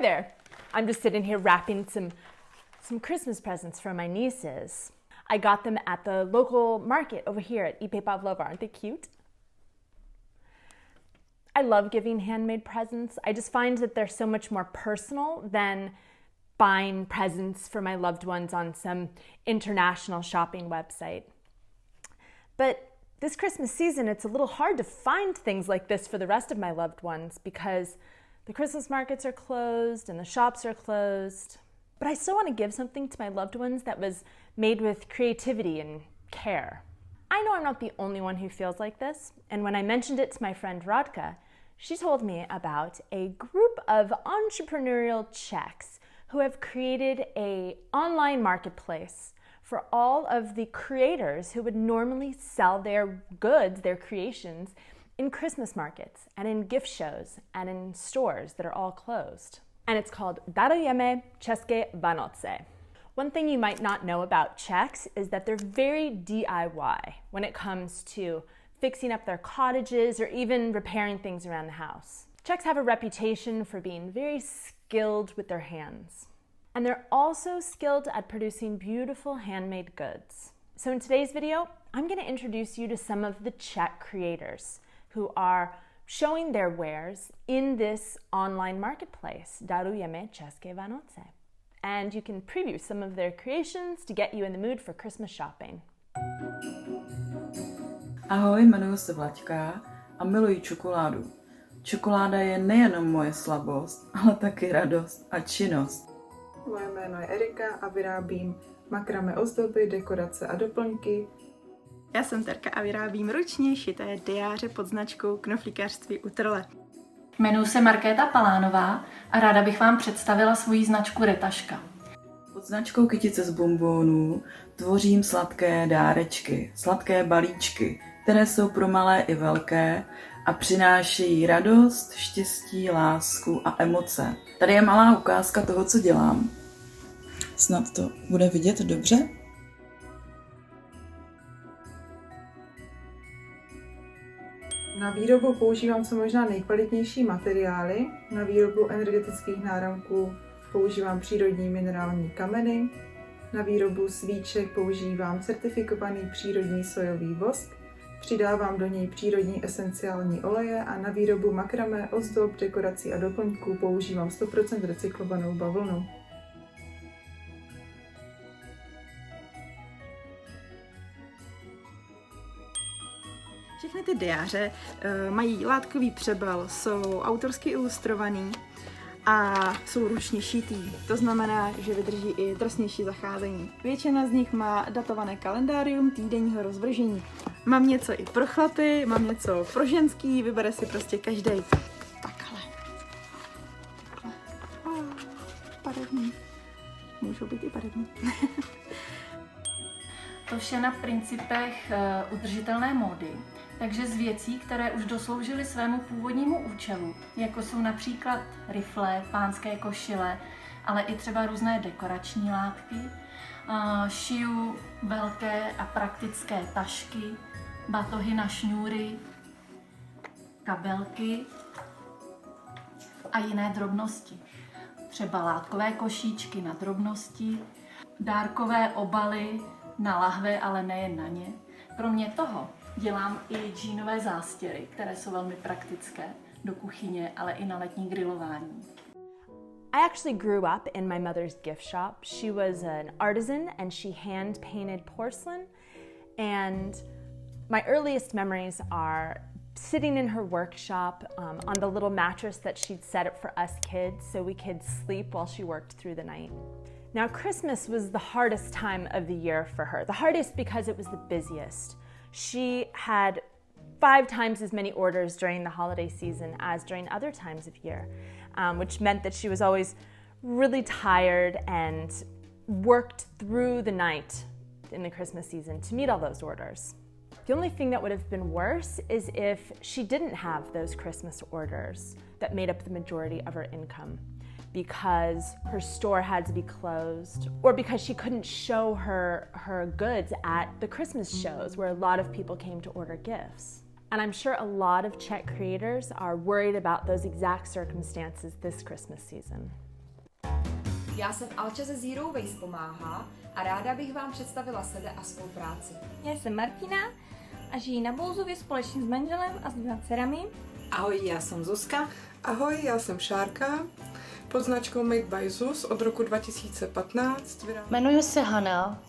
Hi there. I'm just sitting here wrapping some Christmas presents for my nieces. I got them at the local market over here at Ipe Pavlova. Aren't they cute? I love giving handmade presents. I just find that they're so much more personal than buying presents for my loved ones on some international shopping website. But this Christmas season, it's a little hard to find things like this for the rest of my loved ones because the Christmas markets are closed and the shops are closed. But I still want to give something to my loved ones that was made with creativity and care. I know I'm not the only one who feels like this, and when I mentioned it to my friend Radka, she told me about a group of entrepreneurial Czechs who have created an online marketplace for all of the creators who would normally sell their goods, their creations, in Christmas markets and in gift shows and in stores that are all closed. And it's called Darujeme České Vánoce. One thing you might not know about Czechs is that they're very DIY when it comes to fixing up their cottages or even repairing things around the house. Czechs have a reputation for being very skilled with their hands. And they're also skilled at producing beautiful handmade goods. So in today's video, I'm going to introduce you to some of the Czech creators who are showing their wares in this online marketplace, Darujeme České Vánoce. And you can preview some of their creations to get you in the mood for Christmas shopping. Ahoj, jmenuji se Vlaďka a miluji čokoládu. Čokoláda je nejenom moje slabost, ale taky radost a činnost. Moje jméno je Erika a vyrábím makrame ozdoby, dekorace a doplňky. Já jsem Terka a vyrábím ručně šité diáře pod značkou Knoflíkařství u Trle. Jmenuji se Markéta Palánová a ráda bych vám představila svoji značku Retaška. Pod značkou Kytice z bonbónů tvořím sladké dárečky, sladké balíčky, které jsou pro malé i velké a přinášejí radost, štěstí, lásku a emoce. Tady je malá ukázka toho, co dělám. Snad to bude vidět dobře? Na výrobu používám co možná nejkvalitnější materiály. Na výrobu energetických náramků používám přírodní minerální kameny. Na výrobu svíček používám certifikovaný přírodní sojový vosk. Přidávám do něj přírodní esenciální oleje a na výrobu makrame, ozdob, dekorací a doplňků používám 100% recyklovanou bavlnu. Všechny ty diáře mají látkový přebal, jsou autorsky ilustrovaný a jsou ručně šitý. To znamená, že vydrží i drsnější zacházení. Většina z nich má datované kalendárium týdenního rozvržení. Mám něco i pro chlapy, mám něco pro ženský, vybere si prostě každej. Takhle. Barevný. Můžou být i barevný. To vše na principech udržitelné módy, takže z věcí, které už dosloužily svému původnímu účelu, jako jsou například rifle, pánské košile, ale i třeba různé dekorační látky, šiju velké a praktické tašky, batohy na šňůry, kabelky a jiné drobnosti. Třeba látkové košíčky na drobnosti, dárkové obaly na lahve, ale nejen na ně. Kromě toho dělám i džínové zástěry, které jsou velmi praktické do kuchyně, ale i na letní grilování. I actually grew up in my mother's gift shop. She was an artisan and she hand-painted porcelain. And my earliest memories are sitting in her workshop on the little mattress that she'd set up for us kids so we could sleep while she worked through the night. Now, Christmas was the hardest time of the year for her. The hardest because it was the busiest. She had 5 times as many orders during the holiday season as during other times of year, which meant that she was always really tired and worked through the night in the Christmas season to meet all those orders. The only thing that would have been worse is if she didn't have those Christmas orders that made up the majority of her income, because her store had to be closed, or because she couldn't show her goods at the Christmas shows where a lot of people came to order gifts. And I'm sure a lot of Czech creators are worried about those exact circumstances this Christmas season. Já jsem Alča ze Zero Waste pomáhá a ráda bych vám představila sebe a svou práci. Já jsem Martina a žijí na Bouzově společně s manželem a s 2 dcerami. Ahoj, já jsem Zuzka. Ahoj, já jsem Šárka. Pod značkou Made by Zuz od roku 2015 Jmenuji se Hana.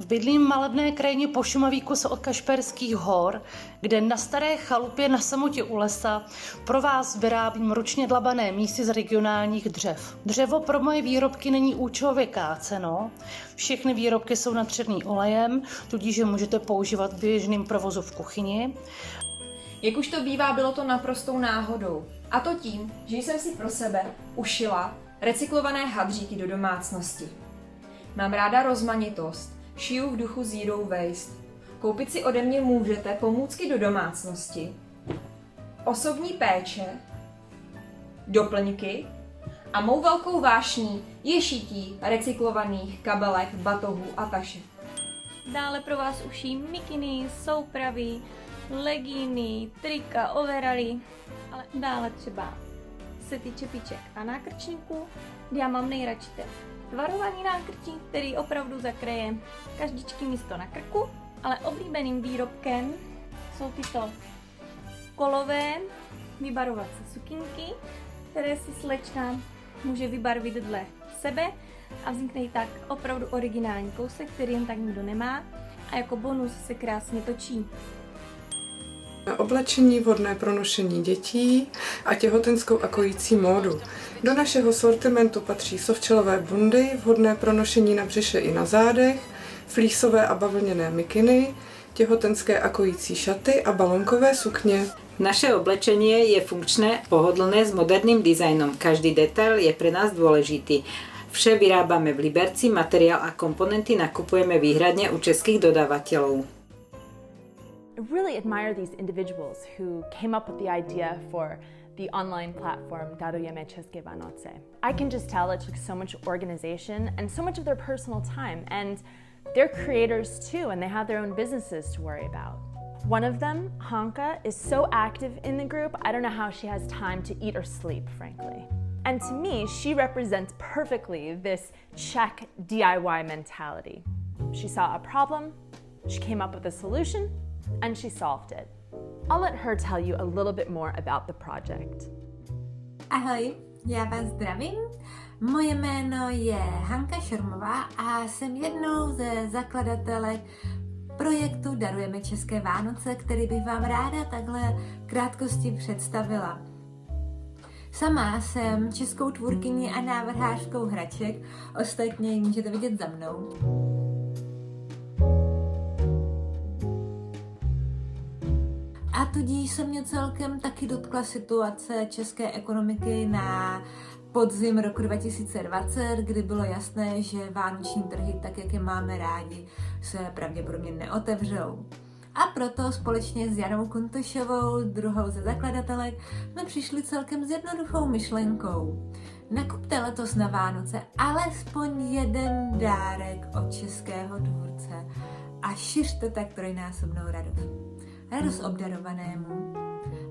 Bydlím v malebné krajině po Šumavíku od Kašperských hor, kde na staré chalupě na samotě u lesa pro vás vyrábím ručně dlabané místy z regionálních dřev. Dřevo pro moje výrobky není účelově káceno. Všechny výrobky jsou natřený olejem, tudíž je můžete používat v běžném provozu v kuchyni. Jak už to bývá, bylo to naprostou náhodou. A to tím, že jsem si pro sebe ušila recyklované hadříky do domácnosti. Mám ráda rozmanitost, šiju v duchu Zero Waste. Koupit si ode mě můžete pomůcky do domácnosti, osobní péče, doplňky a mou velkou vášní je šití recyklovaných kabelek, batohů a tašek. Dále pro vás uším mikiny, soupravy, legíny, trika, overaly, ale dále třeba sety čepiček a nákrčníků. Já mám nejradši ten tvarovaný nákrčník, který opravdu zakryje každičky místo na krku, ale oblíbeným výrobkem jsou tyto kolové vybarovací sukínky, které si slečna může vybarvit dle sebe a vznikne jí tak opravdu originální kousek, který jen tak nikdo nemá a jako bonus se krásně točí. Oblečení vhodné pro nošení dětí a těhotenskou a kojící módu. Do našeho sortimentu patří sovčelové bundy, vhodné pro nošení na břiše i na zádech, flísové a bavlněné mikiny, těhotenské a kojící šaty a balonkové sukně. Naše oblečenie je funkčné, pohodlné s moderným designom. Každý detail je pre nás dôležitý. Vše vyrábame v Liberci, materiál a komponenty nakupujeme výhradne u českých dodávateľov. I really admire these individuals who came up with the idea for the online platform Darujeme České Vánoce. I can just tell it took so much organization and so much of their personal time, and they're creators too, and they have their own businesses to worry about. One of them, Hanka, is so active in the group, I don't know how she has time to eat or sleep, frankly. And to me, she represents perfectly this Czech DIY mentality. She saw a problem, she came up with a solution, and she solved it. I'll let her tell you a little bit more about the project. Ahoj, já vás zdravím. Moje jméno je Hanka Šormová a jsem jednou ze zakladatelek projektu Darujeme České Vánoce, který bych vám ráda takhle v krátkosti představila. Sama jsem českou tvůrkyní a návrhářkou hraček, ostatně ji můžete vidět za mnou. A tudíž se mě celkem taky dotkla situace české ekonomiky na podzim roku 2020, kdy bylo jasné, že vánoční trhy, tak jak je máme rádi, se pravděpodobně neotevřou. A proto společně s Janou Kuntošovou, druhou ze zakladatelek, jsme přišli celkem s jednoduchou myšlenkou. Nakupte letos na Vánoce alespoň jeden dárek od českého tvůrce a šiřte tak trojnásobnou radost. Radost obdarovanému,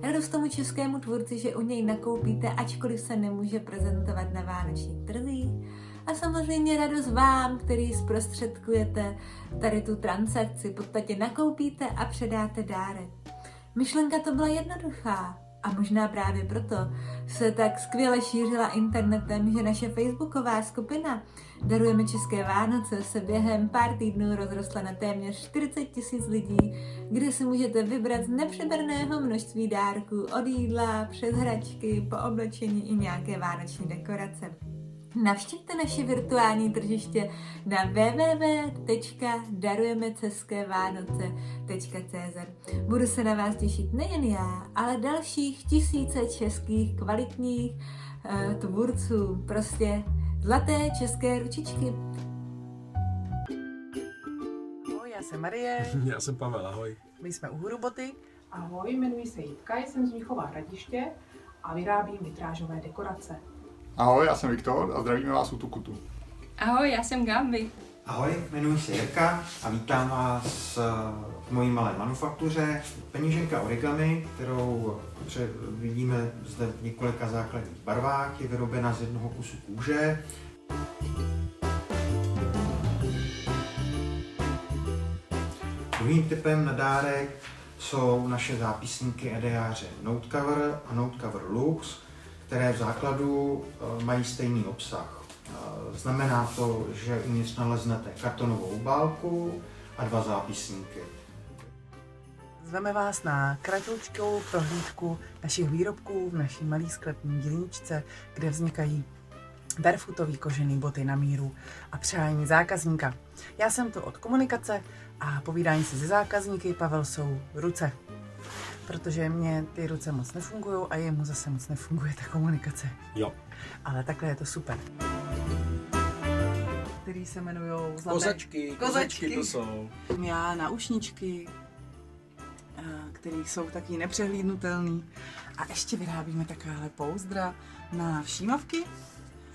radost tomu českému tvůrci, že u něj nakoupíte, ačkoliv se nemůže prezentovat na vánočních trzích. A samozřejmě radost vám, který zprostředkujete tady tu transakci, v podstatě nakoupíte a předáte dárek. Myšlenka to byla jednoduchá a možná právě proto se tak skvěle šířila internetem, že naše facebooková skupina Darujeme České Vánoce se během pár týdnů rozrostla na téměř 40 000 lidí, kde si můžete vybrat z nepřeberného množství dárků od jídla, přes hračky, po oblečení i nějaké vánoční dekorace. Navštivte naše virtuální tržiště na www.darujemeceskévánoce.cz. Budu se na vás těšit nejen já, ale dalších tisíce českých kvalitních tvůrců. Prostě zlaté české ručičky. Ahoj, já jsem Marie. Já jsem Pavel, ahoj. My jsme u Huruboty. Ahoj, jmenuji se Jitka, jsem z Mnichova Hradiště a vyrábím vitrážové dekorace. Ahoj, já jsem Viktor a zdravíme vás u Tukutu. Ahoj, já jsem Gabi. Ahoj, jmenuji se Jirka a vítám vás v mojí malé manufaktuře Peníženka Origami, kterou vidíme zde v několika základních barvách. Je vyrobena z jednoho kusu kůže. Druhým typem na dárek jsou naše zápisníky a diáře Notecover a Notecover Lux, které v základu mají stejný obsah. Znamená to, že uvnitř naleznete kartonovou obálku a 2 zápisníky. Zveme vás na kratoučkou prohlídku našich výrobků v naší malé sklepní dílničce, kde vznikají barefootové kožené boty na míru a přání zákazníka. Já jsem to od komunikace a povídání si se zákazníky. Pavel jsou ruce, protože mě ty ruce moc nefungují a jemu zase moc nefunguje ta komunikace. Jo. Ale takhle je to super. Který se jmenujou Kozačky to jsou. Já náušničky, které jsou taky nepřehlídnutelný. A ještě vyrábíme takovéhle pouzdra na všímavky,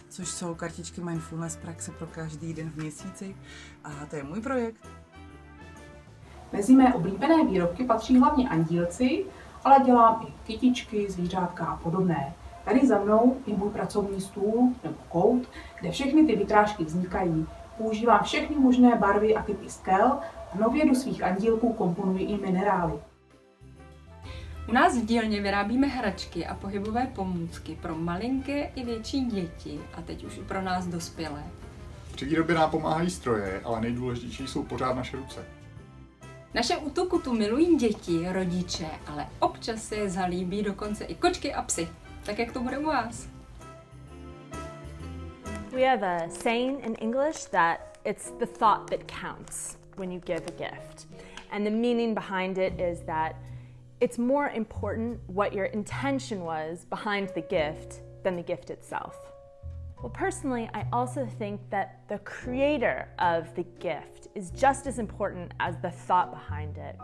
což jsou kartičky Mindfulness praxe pro každý den v měsíci. A to je můj projekt. Mezi mé oblíbené výrobky patří hlavně andílci, ale dělám i kytičky, zvířátka a podobné. Tady za mnou je můj pracovní stůl nebo kout, kde všechny ty vytrážky vznikají. Používám všechny možné barvy a typy skel a nově do svých andílků komponuji i minerály. U nás v dílně vyrábíme hračky a pohybové pomůcky pro malinké i větší děti a teď už i pro nás dospělé. Při výrobě nám pomáhají stroje, ale nejdůležitější jsou pořád naše ruce. Naše utukutu milují děti, rodiče, ale občas se je zalíbí dokonce i kočky a psy. Tak jak to bude u vás? We have a saying in English that it's the thought that counts when you give a gift. And the meaning behind it is that it's more important what your intention was behind the gift than the gift itself. Well, personally, I also think that the creator of the gift is just as important as the thought behind it.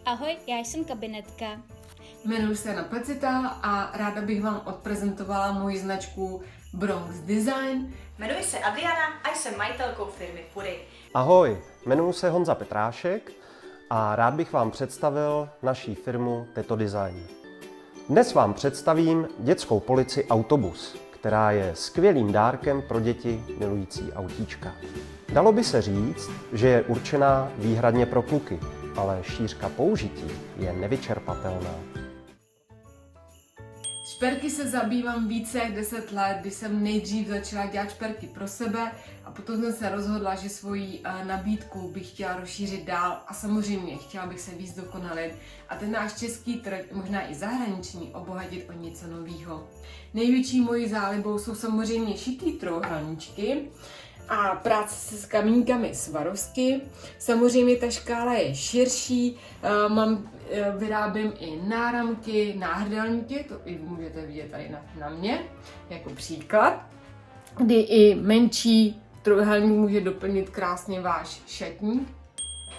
Ahoj, já jsem kabinetka. Jmenuji se Jana Pecita a ráda bych vám odprezentovala moji značku Bronx Design. Jmenuji se Adriana a jsem majitelkou firmy Pury. Ahoj, jmenuji se Honza Petrášek a rád bych vám představil naší firmu Teto Design. Dnes vám představím dětskou polici Autobus, která je skvělým dárkem pro děti milující autíčka. Dalo by se říct, že je určená výhradně pro kluky, ale šířka použití je nevyčerpatelná. Šperky se zabývám více jak 10 let, kdy jsem nejdřív začala dělat šperky pro sebe a potom jsem se rozhodla, že svoji nabídku bych chtěla rozšířit dál a samozřejmě chtěla bych se víc dokonalit a ten náš český trh, možná i zahraniční, obohatit o něco nového. Největší mojí zálibou jsou samozřejmě šitý trojúhelníčky a práce s kamínkami Swarovski. Samozřejmě ta škála je širší, vyrábím i náramky, náhrdelníky, to i můžete vidět tady na mě, jako příklad, kdy i menší trojúhelník může doplnit krásně váš šatník.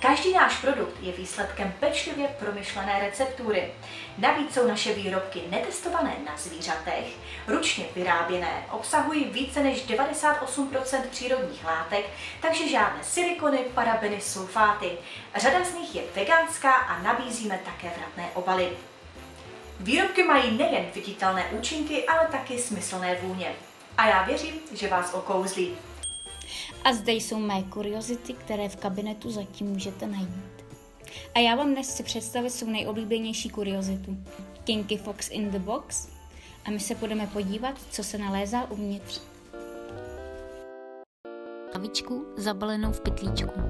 Každý náš produkt je výsledkem pečlivě promyšlené receptury. Navíc jsou naše výrobky netestované na zvířatech, ručně vyráběné, obsahují více než 98% přírodních látek, takže žádné silikony, parabeny, sulfáty. Řada z nich je veganská a nabízíme také vratné obaly. Výrobky mají nejen viditelné účinky, ale taky smyslné vůně. A já věřím, že vás okouzlí. A zde jsou mé kuriozity, které v kabinetu zatím můžete najít. A já vám dnes chci představit svou nejoblíbenější kuriozitu. Kinky Fox in the Box. A my se budeme podívat, co se nalézá uvnitř. Lavičku zabalenou v pytlíčku.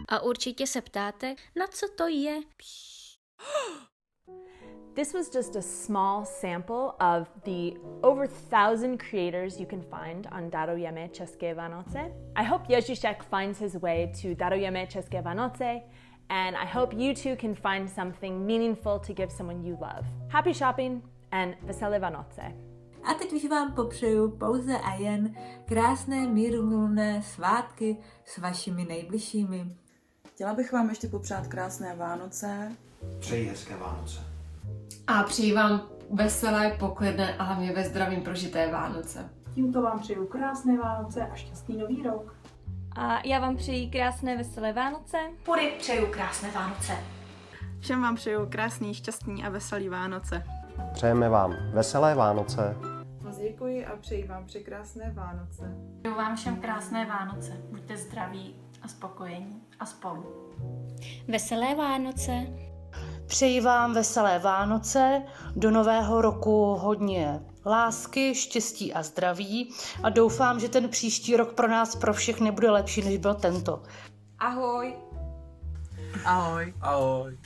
A určitě se ptáte, na co to je? This was just a small sample of the over 1,000 creators you can find on Darujeme České Vánoce. I hope Ježíšek finds his way to Darujeme České Vánoce, and I hope you too can find something meaningful to give someone you love. Happy shopping and veselé Vánoce. A teď už vám popřeju pouze a jen krásné mírumilovné svátky s vašimi nejbližšími. Chtěla bych vám ještě popřát krásné Vánoce. Přeji hezké Vánoce. A přeji vám veselé, poklidné a hlavně ve zdravím prožité Vánoce. Tímto vám přeju krásné Vánoce a šťastný nový rok. A já vám přeji krásné veselé Vánoce. Pury přeju krásné Vánoce. Všem vám přeju krásný, šťastný a veselý Vánoce. Přejeme vám veselé Vánoce. Moc děkuji a přeji vám překrásné Vánoce. Přeju vám všem krásné Vánoce. Buďte zdraví a spokojení a spolu. Veselé Vánoce. Přeji vám veselé Vánoce, do nového roku hodně lásky, štěstí a zdraví a doufám, že ten příští rok pro nás pro všechny bude lepší, než byl tento. Ahoj! Ahoj! Ahoj!